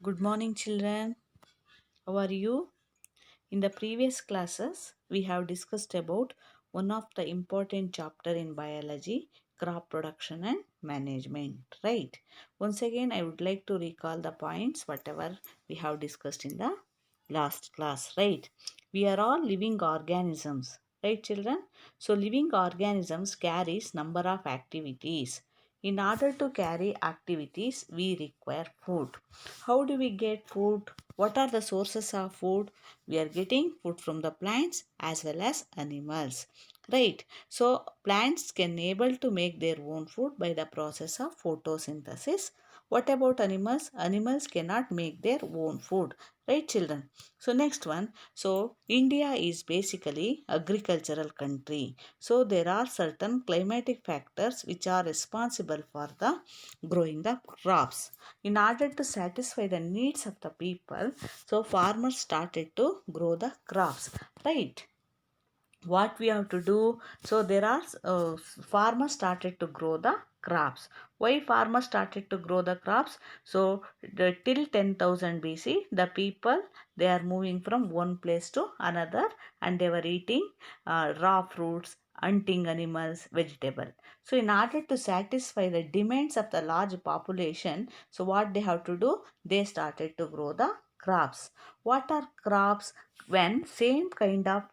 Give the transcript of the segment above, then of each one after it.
Good morning, children. How are you? In the previous classes, we have discussed about one of the important chapter in biology, crop production and management, right? Once again, I would like to recall the points, whatever we have discussed in the last class, right? We are all living organisms, right, children? So, living organisms carries number of activities. In order to carry activities, we require food. How do we get food? What are the sources of food? We are getting food from the plants as well as animals, right? So plants can able to make their own food by the process of photosynthesis. What about animals? Animals cannot make their own food, right, children? So next one, so India is basically agricultural country. So there are certain climatic factors which are responsible for the growing the crops. In order to satisfy the needs of the people, so farmers started to grow the crops, right? What we have to do? So there are farmers started to grow the crops. Why farmers started to grow the crops? So till 10,000 BC, the people, they are moving from one place to another, and they were eating raw fruits, hunting animals, vegetable. So in order to satisfy the demands of the large population, so what they have to do? They started to grow the crops. What are crops? When same kind of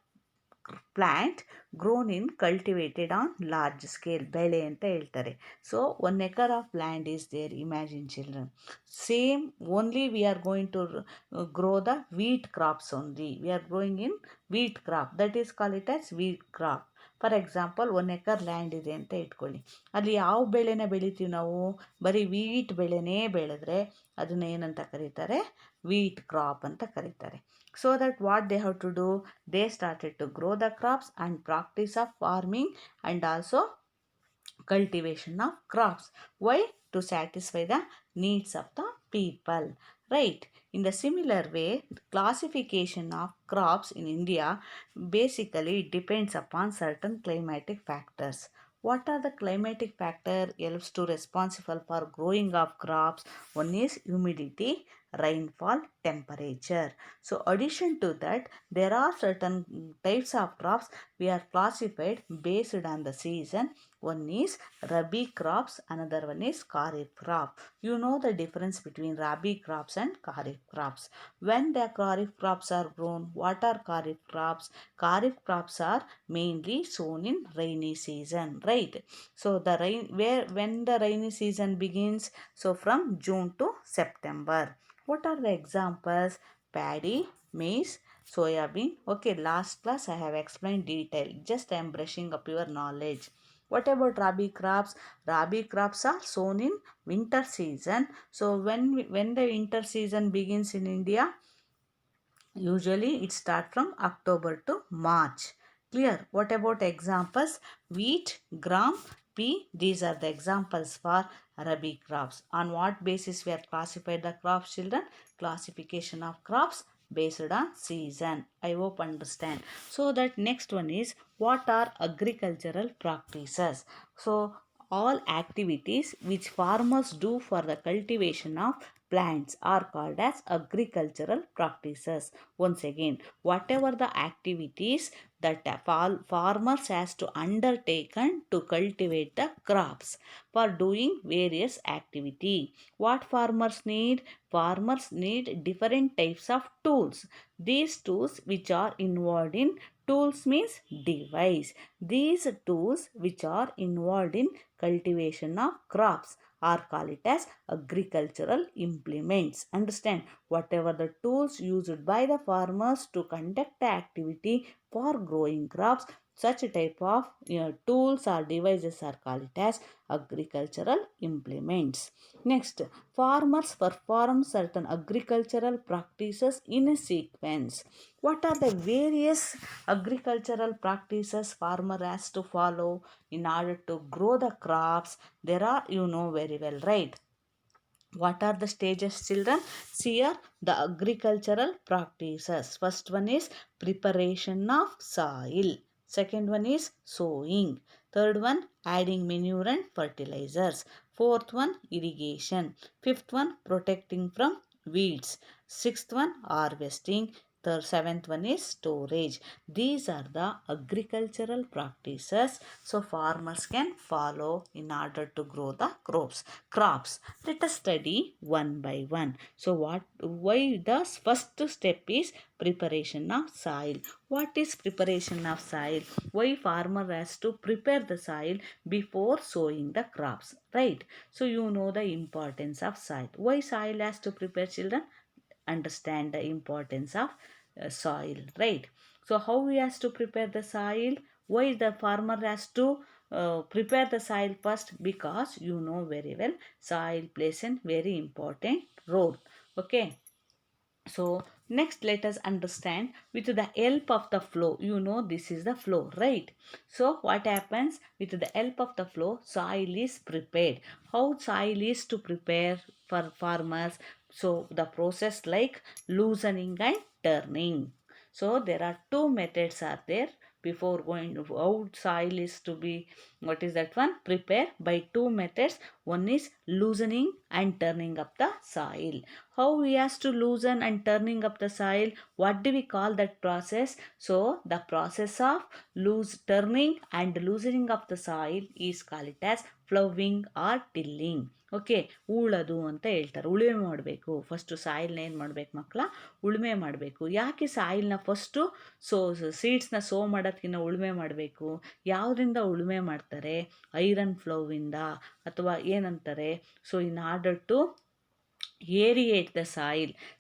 plant grown in cultivated on large scale, ಬೆಳೆ ಅಂತ ಹೇಳ್ತಾರೆ. So 1 acre of land is there, imagine children. Same only we are going to grow the wheat crops only. We are growing in wheat crop, that is call it as wheat crop. For example 1 acre land ಇದೆ ಅಂತ ಇಟ್ಕೊಳ್ಳಿ. ಅಲ್ಲಿ ಯಾವ ಬೆಳೆನ ಬೆಳಿತೀವಿ ನಾವು? ಬರೀ wheat ಬೆಳೆನೇ ಬೆಳೆದ್ರೆ ಅದನ್ನ ಏನಂತ ಕರೀತಾರೆ? ವೀಟ್ ಕ್ರಾಪ್ ಅಂತ ಕರೀತಾರೆ. So that what they have to do? They started to grow the crops and practice of farming and also cultivation of crops. Why? To satisfy the needs of the people, right? In the similar way, classification of crops in India basically depends upon certain climatic factors. What are the climatic factor helps to responsible for growing of crops? One is humidity, rainfall, temperature. So addition to that, there are certain types of crops we are classified based on the season. One is rabi crops, another one is kharif crop. You know the difference between rabi crops and kharif crops. When the kharif crops are grown, what are kharif crops? Kharif crops are mainly sown in rainy season, right? So the rain, where when the rainy season begins, so from June to September. What are the examples? Paddy, maize, soya bean. Okay, last class I have explained detail, just I am brushing up your knowledge. What about rabi crops? Rabi crops are sown in winter season. So when the winter season begins in India, usually it starts from October to March. Clear? What about examples? Wheat, gram, pea. These are the examples for rabi crops. On what basis we are classified the crops, children? Classification of crops based on season. I hope understand. So that next one is, what are agricultural practices? So all activities which farmers do for the cultivation of plants are called as agricultural practices. Once again, whatever the activities that farmers has to undertaken to cultivate the crops for doing various activity. What farmers need? Farmers need different types of tools. These tools which are involved in, tools means device. These tools which are involved in cultivation of crops are called it as agricultural implements. Understand? Whatever the tools used by the farmers to conduct the activity for growing crops, such type of tools or devices are called it as agricultural implements. Next, farmers perform certain agricultural practices in a sequence. What are the various agricultural practices farmer has to follow in order to grow the crops? There are, you know very well, right? What are the stages, children? See here, the agricultural practices. First one is preparation of soil. Second one is sowing. Third one, adding manure and fertilizers. Fourth one, irrigation. Fifth one, protecting from weeds. Sixth one, harvesting. The seventh one is storage. These are the agricultural practices so farmers can follow in order to grow the crops. Let us study one by one. So why the first step is preparation of soil. What is preparation of soil? Why farmer has to prepare the soil before sowing the crops, right? So you know the importance of soil. Why soil has to prepare, children? Understand the importance of soil, right? So how he has to prepare the soil? Why the farmer has to prepare the soil first? Because you know very well soil plays a very important role. Okay, so next let us understand with the help of the flow. You know this is the flow, right? So what happens with the help of the flow? Soil is prepared. How soil is to prepare for farmers? So the process like loosening and turning. So there are two methods are there before going how soil is to be, what is that one? Prepare by two methods. One is loosening and turning up the soil. How we has to loosen and turning up the soil? What do we call that process? So the process of turning and loosening of the soil is called it as ploughing or tilling. Okay, ಉಳೋದು ಅಂತ ಹೇಳ್ತಾರೆ. ಉಳುಮೆ ಮಾಡಬೇಕು first ಸಾಯಿಲ್ನ ಏನು ಮಾಡಬೇಕು ಮಕ್ಕಳ? ಉಳುಮೆ ಮಾಡಬೇಕು. ಯಾಕೆ ಸಾಯಿಲ್ನ ಫಸ್ಟು ಸೀಡ್ಸ್ನ ಸೋ ಮಾಡೋದಕ್ಕಿಂತ ಉಳುಮೆ ಮಾಡಬೇಕು? ಯಾವುದರಿಂದ ಉಳುಮೆ ಮಾಡ್ತಾರೆ? ಐರನ್ ಫ್ಲೋವಿಂದ ಅಥವಾ ಏನಂತಾರೆ? So in order to aerate the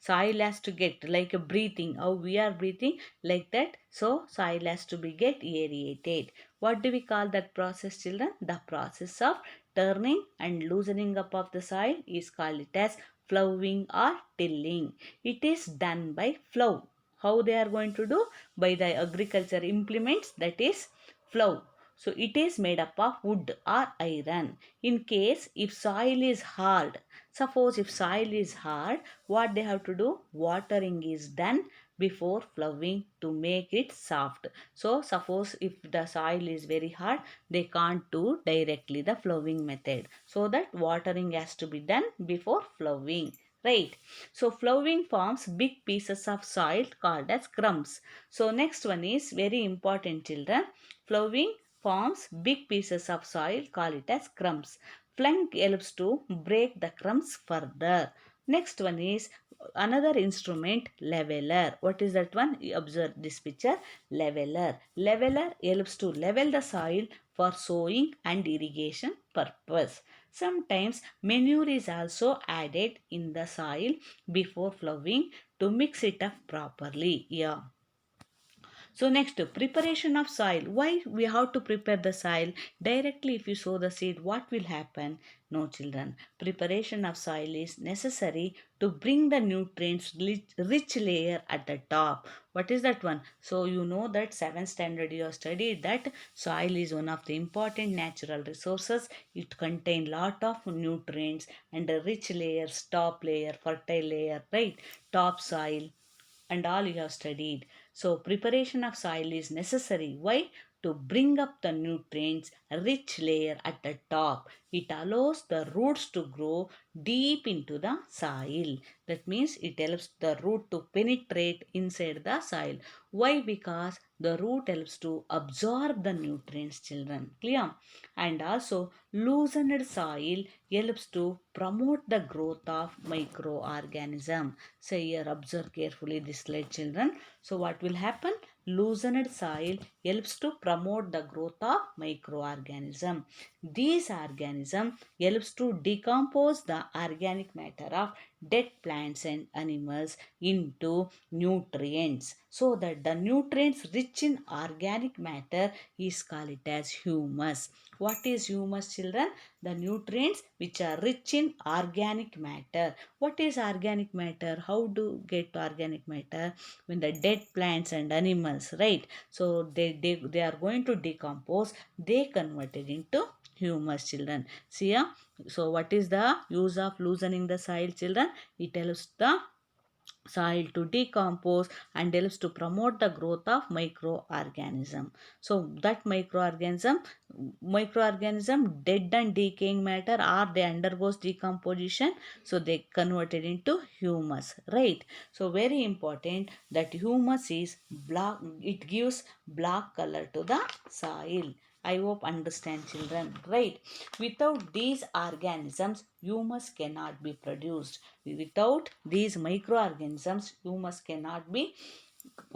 soil has to get like a breathing, how we are breathing like that. So soil has to be get aerated. What do we call that process, children? The process of turning and loosening up of the soil is called it as plowing or tilling. It is done by plow. How they are going to do? By the agriculture implements, that is plow. So it is made up of wood or iron. In case if soil is hard, suppose if soil is hard, what they have to do? Watering is done before plowing to make it soft. So suppose if the soil is very hard, they can't do directly the plowing method. So that watering has to be done before plowing. Right. So plowing forms big pieces of soil called as crumbs. So next one is very important, children. Plowing forms big pieces of soil, call it as crumbs. Plank helps to break the crumbs further. Next one is another instrument, leveler. What is that one? You observe this picture, leveler. Leveler helps to level the soil for sowing and irrigation purpose. Sometimes manure is also added in the soil before plowing to mix it up properly. Yeah. So next, preparation of soil. Why we have to prepare the soil? Directly if you sow the seed, what will happen? No, children. Preparation of soil is necessary to bring the nutrients rich layer at the top. What is that one? So you know that 7th standard you have studied that soil is one of the important natural resources. It contains lot of nutrients and a rich layers, top layer, fertile layer, right? Top soil and all you have studied. So preparation of soil is necessary. Why? To bring up the nutrients rich layer at the top. It allows the roots to grow deep into the soil. That means it helps the root to penetrate inside the soil. Why? Because the root helps to absorb the nutrients, children. Clear? And also loosened soil helps to promote the growth of microorganism. So here observe carefully this slide, children. So what will happen? Loosened soil helps to promote the growth of microorganism. These organism helps to decompose the organic matter of dead plants and animals into nutrients, so that the nutrients rich in organic matter is called as humus. What is humus, children? The nutrients which are rich in organic matter. What is organic matter? How do get organic matter? When the dead plants and animals, right? So they are going to decompose, they convert it into humus, children. See here. So what is the use of loosening the soil, children? It helps the soil to decompose and helps to promote the growth of microorganism. So that microorganism dead and decaying matter, or they undergoes decomposition, so they converted into humus, right? So very important that humus is black, it gives black color to the soil. I hope understand children, right? Without these organisms, humus cannot be produced. Without these microorganisms, humus cannot be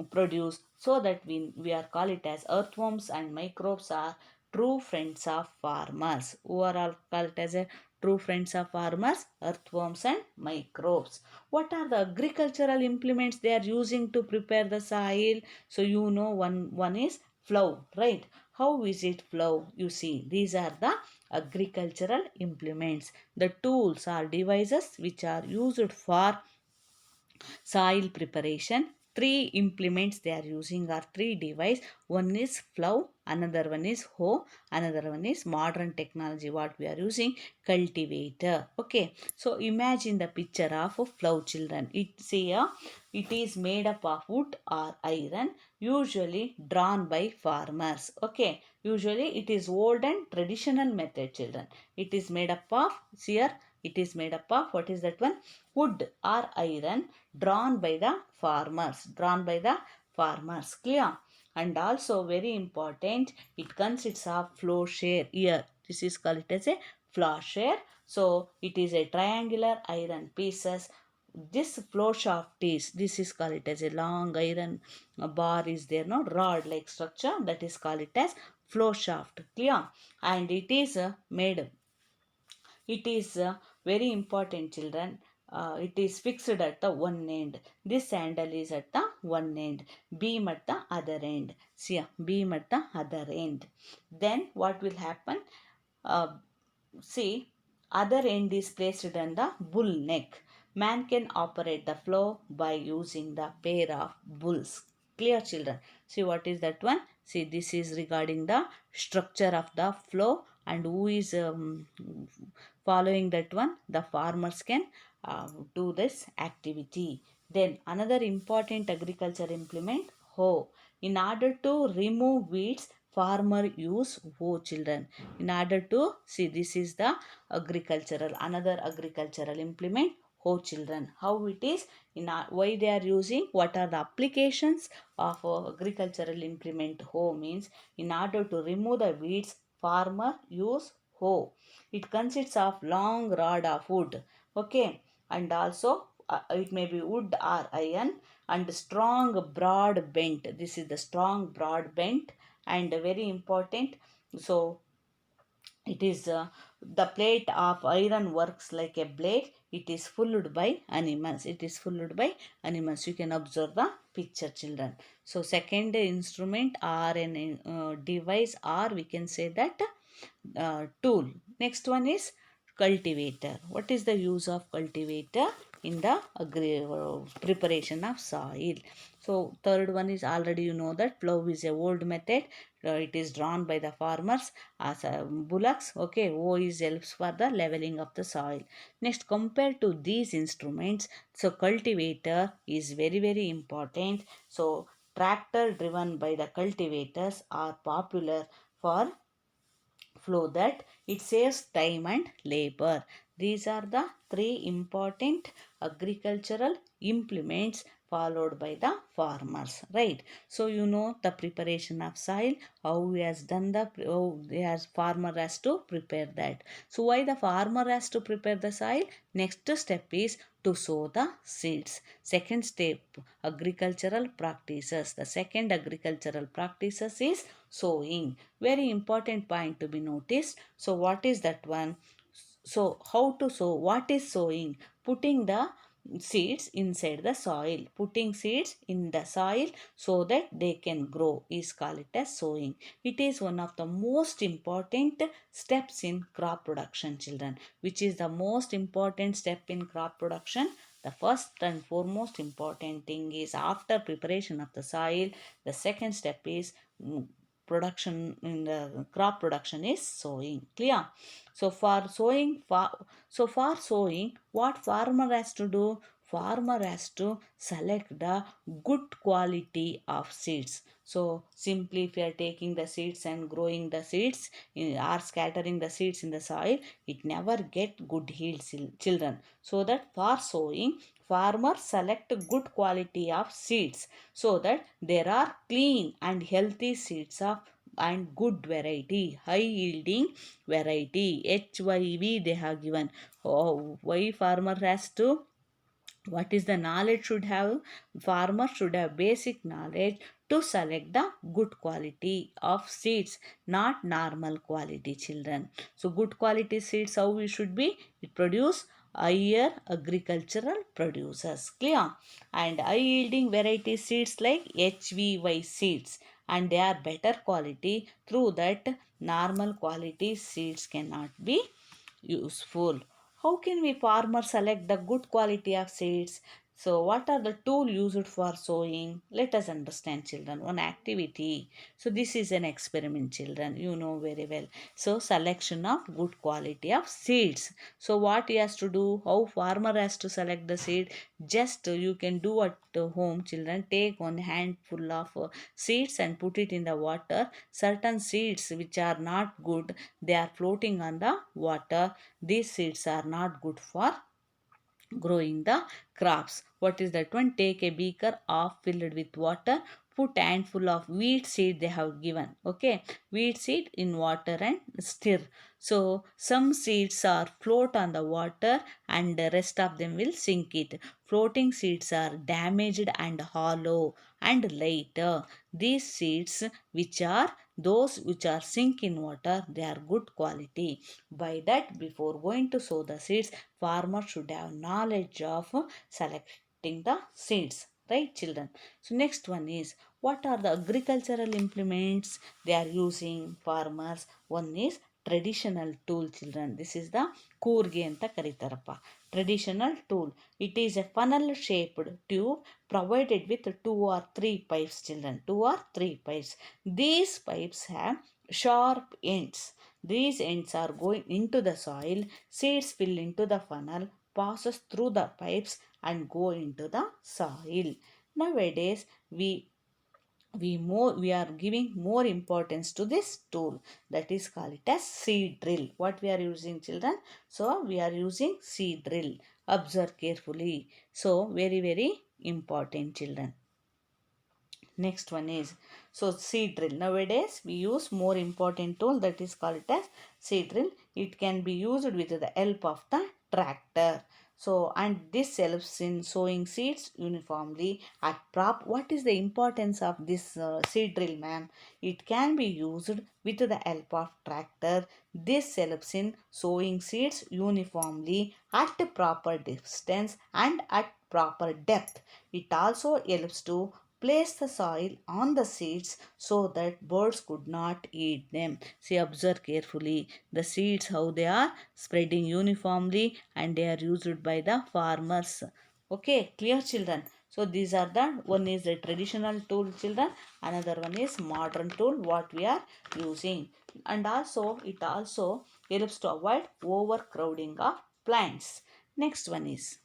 produced. So that we are call it as earthworms and microbes are true friends of farmers. Who are all called as a true friends of farmers? Earthworms and microbes. What are the agricultural implements they are using to prepare the soil? So you know one is plough, right? How is it plough? You see, these are the agricultural implements. The tools are devices which are used for soil preparation. Three implements they are using are three device. One is plough, another one is hoe, another one is modern technology what we are using, cultivator. Okay, so imagine the picture of a plough, children. It is made up of wood or iron, usually drawn by farmers. Okay, usually it is old and traditional method, children. It is made up of, here it is made up of, what is that one, wood or iron, drawn by the farmers, clear? And also very important, it consists of flow share. Here this is called it as a flow share. So it is a triangular iron pieces. This flow shaft is, this is called it as a long iron bar is there, no, rod like structure, that is called it as flow shaft, clear? And it is very important, children. It is fixed at the one end. This handle is at the one end. Beam at the other end. See, beam at the other end. Then what will happen? Uh, See, other end is placed on the bull neck. Man can operate the flow by using the pair of bulls. Clear, children? See what is that one? See, this is regarding the structure of the flow, and who is following that one? The farmers can do this activity. Then another important agriculture implement, hoe. In order to remove weeds, farmer use hoe, children. In order to, see, this is the another agricultural implement, hoe, children. How it is, why they are using, what are the applications of agricultural implement hoe means, in order to remove the weeds, farmer use hoe. It consists of long rod of wood, okay, and also it may be wood or iron, and strong broad bent. This is the strong broad bent, and very important. So it is the plate of iron works like a blade. It is followed by animals. It is followed by animals. You can observe the picture, children. So second instrument or an device, or we can say that tool. Next one is cultivator. What is the use of cultivator in the preparation of soil? So third one is, already you know that plough is a old method. It is drawn by the farmers as bullocks. Okay, O is helps for the leveling of the soil. Next, compared to these instruments, so cultivator is very important. So tractor driven by the cultivators are popular for flow, that it saves time and labor. These are the three important agricultural implements followed by the farmers, right? So you know the preparation of soil, how he has done the, how he has, farmer has to prepare that. So why the farmer has to prepare the soil? Next step is to sow the seeds. Second step, agricultural practices. The second agricultural practices is sowing. Very important point to be noticed. So what is that one? So how to sow? What is sowing? Putting the seeds inside the soil. Putting seeds in the soil so that they can grow is called it as sowing. It is one of the most important steps in crop production, children. Which is the most important step in crop production? The first and foremost important thing is, after preparation of the soil, the second step is production in the crop production is sowing, clear? So for sowing, what farmer has to do? farmer has to select the good quality of seeds. So simply if you are taking the seeds and growing the seeds or scattering the seeds in the soil, it never get good yields, children. So that for sowing, farmers select good quality of seeds so that there are clean and healthy seeds of and good variety, high yielding variety, HYV they have given. Oh, why farmer has to, what is the knowledge should have, farmer should have basic knowledge to select the good quality of seeds, not normal quality, children. So good quality seeds, how we should be, it produce higher agricultural producers, clear, and high yielding variety seeds like HVY seeds, and they are better quality, through that normal quality seeds cannot be useful. How can we farmers select the good quality of seeds? So, what are the tools used for sowing? Let us understand, children. One activity. So, this is an experiment, children. You know very well. So, selection of good quality of seeds. So, what he has to do? How farmer has to select the seed? Just you can do at home, children. Take one handful of seeds and put it in the water. Certain seeds which are not good, they are floating on the water. These seeds are not good for growing the crops. What is that one? Take a beaker half filled with water, put handful of wheat seed they have given. Okay, wheat seed in water and stir. So some seeds are float on the water and the rest of them will sink it. Floating seeds are damaged and hollow and lighter. These seeds which are those which are sink in water, they are good quality. By that, before going to sow the seeds, farmer should have knowledge of selecting the seeds, right, children? So next one is, what are the agricultural implements they are using, farmers? One is traditional tool, children. This is the ಕೂರ್ಗೆ ಅಂತ ಕರೀತಾರಪ್ಪ. Traditional tool. It is a funnel shaped tube provided with two or three pipes, children. Two or three pipes. These pipes have sharp ends. These ends are going into the soil. Seeds fill into the funnel, passes through the pipes and go into the soil. Nowadays, we are giving more importance to this tool, that is called it as seed drill. What we are using, children? So we are using seed drill. Observe carefully. So very important, children. Next one is, so seed drill. Nowadays we use more important tool, that is called it as seed drill. It can be used with the help of the tractor. So and this helps in sowing seeds uniformly at prop. What is the importance of this seed drill, ma'am? It can be used with the help of tractor. This helps in sowing seeds uniformly at the proper distance and at proper depth. It also helps to place the soil on the seeds so that birds could not eat them. See, observe carefully. The seeds, how they are spreading uniformly and they are used by the farmers. Okay, clear, children? So these are the, one is the traditional tool, children. Another one is modern tool, what we are using. And also, it also helps to avoid overcrowding of plants. Next one is,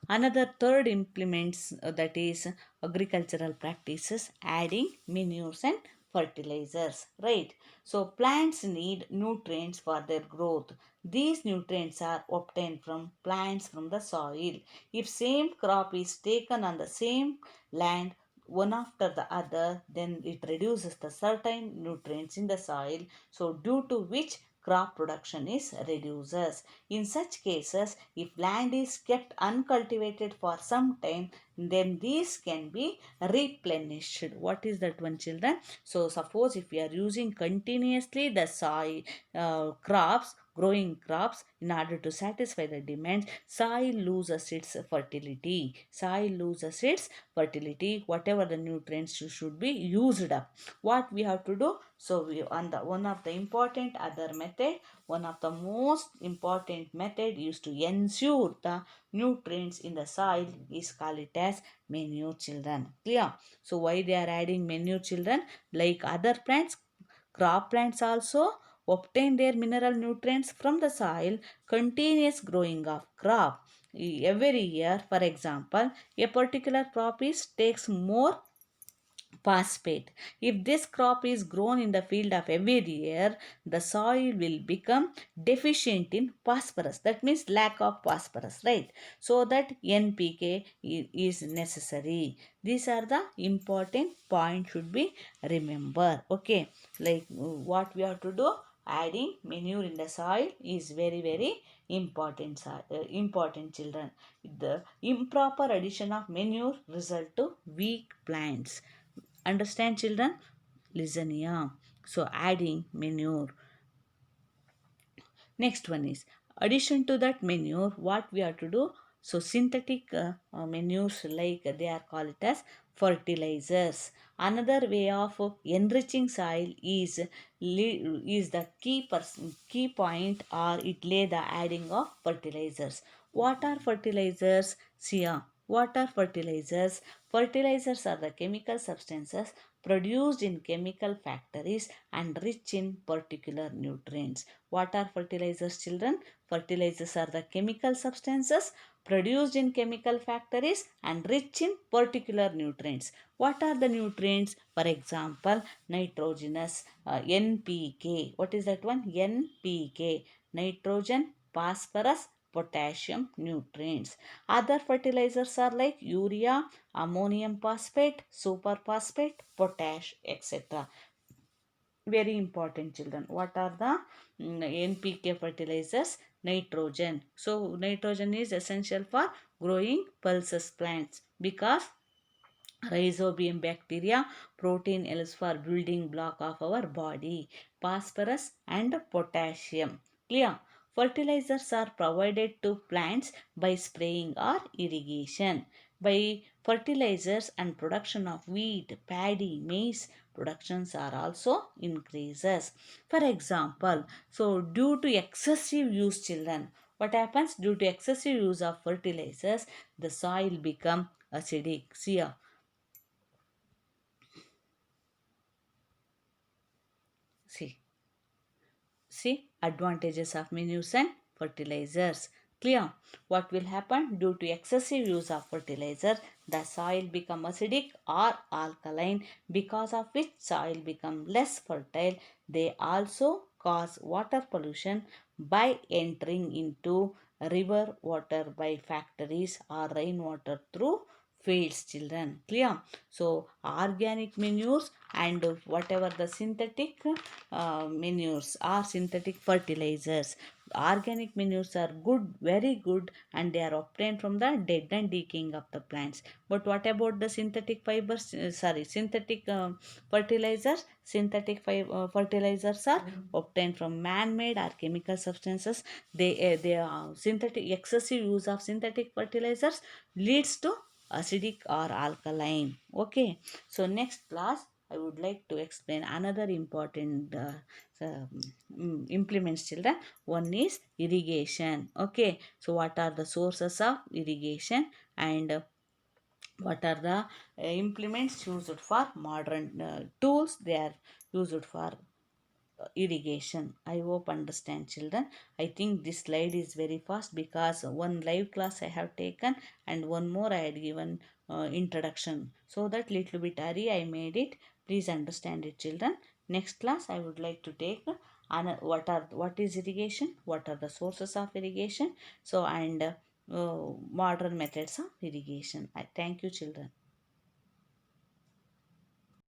another third implements, that is agricultural practices, adding manures and fertilizers, right? So plants need nutrients for their growth. These nutrients are obtained from plants from the soil. If same crop is taken on the same land one after the other, then it reduces the certain nutrients in the soil, so due to which crop production is reduces. In such cases, if land is kept uncultivated for some time, then these can be replenished. What is that one, children? So suppose if we are using continuously the soil crops, growing crops, in order to satisfy the demands, soil loses its fertility. Soil loses its fertility. Whatever the nutrients should be used up. What we have to do? So we on the one of the important other method, one of the most important method used to ensure the nutrients in the soil is called it as manure, children. Clear? So why they are adding manure, children? Like other plants, crop plants also obtain their mineral nutrients from the soil. Continuous growing of crop every year. For example, a particular crop is takes more phosphate. If this crop is grown in the field of every year, the soil will become deficient in phosphorus. That means lack of phosphorus, right? So that NPK is necessary. These are the important points should be remember. Okay, like what we have to do, adding manure in the soil is very important. Important children. The improper addition of manure result to weak plants. Understand children? Listen here. So adding manure. Next one is addition to that manure, what we have to do? So synthetic manures, like they are called it as fertilizers. Another way of enriching soil is the key point, or it lay the adding of fertilizers. What are fertilizers? See, what are fertilizers? Fertilizers are the chemical substances produced in chemical factories and rich in particular nutrients. What are fertilizers, children? Fertilizers are the chemical substances produced in chemical factories and rich in particular nutrients. What are the nutrients? For example, nitrogenous, NPK. What is that one? NPK. Nitrogen, phosphorus, potassium nutrients. Other fertilizers are like urea, ammonium phosphate, superphosphate, potash, etc. Very important children. What are the NPK fertilizers? Nitrogen. So nitrogen is essential for growing pulses plants because rhizobium bacteria protein else for building block of our body. Phosphorus and potassium. Clear? Fertilizers are provided to plants by spraying or irrigation. By fertilizers and production of wheat, paddy, maize productions are also increases. For example, so due to excessive use, children, what happens? Due to excessive use of fertilizers, the soil become acidic. See, See advantages of manures and fertilizers. Clear? What will happen? Due to excessive use of fertilizer, the soil become acidic or alkaline, because of which soil become less fertile. They also cause water pollution by entering into river water by factories or rainwater through fields, children. Clear? So organic manures and whatever the synthetic manures or synthetic fertilizers. Organic manures are good, very good, and they are obtained from the dead and decaying of the plants. But what about the synthetic fibers? Synthetic fertilizers? Fertilizers are obtained from man-made or chemical substances. They are synthetic. Excessive use of synthetic fertilizers leads to acidic or alkaline. Okay. So next class I would like to explain another important implements, children. One is irrigation. Okay. So what are the sources of irrigation, and what are the implements used for modern tools they are used for irrigation. I hope understand, children. I think this slide is very fast because one live class I have taken and one more I had given introduction. So that little bit hurry I made it. Please understand it, children. Next class I would like to take what is irrigation, what are the sources of irrigation, so and modern methods of irrigation. I thank you, children.